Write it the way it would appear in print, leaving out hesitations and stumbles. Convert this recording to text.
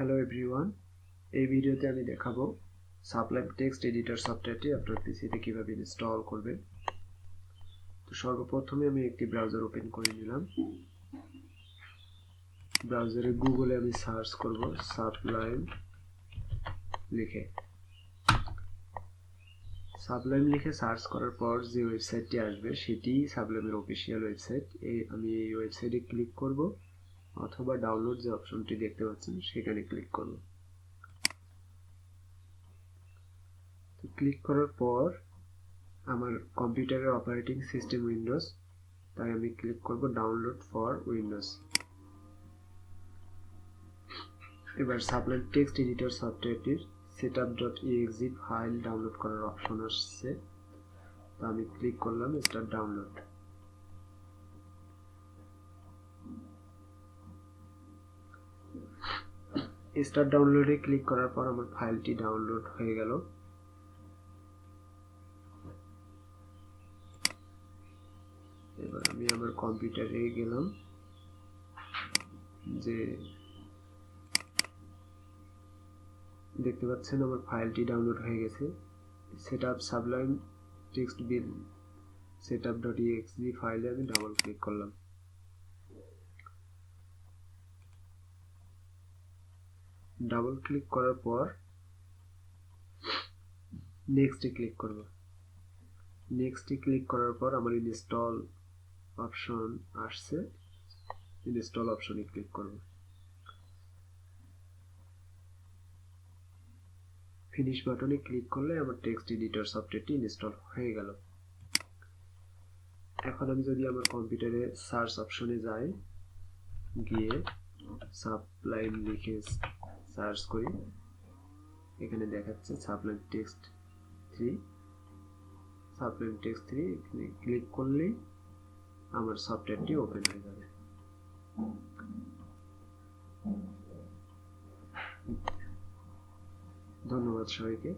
Hello everyone, এই ভিডিওতে আমি দেখাবো সাবলাইম টেক্সট এডিটর সফটওয়্যারটি আপনার পিসিতে কিভাবে ইনস্টল করবেন। তো সর্বপ্রথমে আমি একটি ব্রাউজার ওপেন করে নিলাম। ব্রাউজারে গুগলে আমি সার্চ করব সাবলাইম লিখে। সাবলাইম লিখে সার্চ করার পর যে ওয়েবসাইটটি আসবে সেটি সাবলাইমের অফিসিয়াল ওয়েবসাইট। আমি এই ওয়েবসাইটে ক্লিক করব অথবা ডাউনলোড যে অপশনটি দেখতে পাচ্ছেন সেখানে ক্লিক করব। ক্লিক করার পর আমার কম্পিউটারের অপারেটিং সিস্টেম উইন্ডোজ, তাই আমি ক্লিক করব ডাউনলোড ফর উইন্ডোজ। এবার সাবলাইম টেক্সট এডিটর সফটওয়্যারটির setup.exe ফাইল ডাউনলোড করার অপশন আসছে, তো আমি ক্লিক করলাম স্টার্ট ডাউনলোড। স্টার্ট ডাউনলোডে ক্লিক করার পর আমার ফাইলটি ডাউনলোড হয়ে গেল। এবার আমি আমার কম্পিউটারে গেলাম, যে দেখতে পাচ্ছেন আমার ফাইলটি ডাউনলোড হয়ে গেছে। সেটআপ সাবলাইম টেক্সট বিল setup.exe ফাইলে আমি ডাবল ক্লিক করলাম। ডাবল ক্লিক করার পর নেক্সটে ক্লিক করব। নেক্সটে ক্লিক করার পর আমার ইনস্টল অপশন আসছে, ইনস্টল অপশনে ক্লিক করব। ফিনিশ বাটনে ক্লিক করলে আমার টেক্সট এডিটর সফটওয়্যারটি ইনস্টল হয়ে গেল। এখন আমি যদি আমার কম্পিউটারে সার্চ অপশনে যাই, গিয়ে সাবলাইম লিখে সার্চ করি, এখানে দেখাচ্ছে সাবলাইম টেক্সট 3। সাবলাইম টেক্সট 3 এখানে ক্লিক করলেই আমার সফটওয়্যারটি ওপেন হয়ে যাবে। ধন্যবাদ সবাইকে।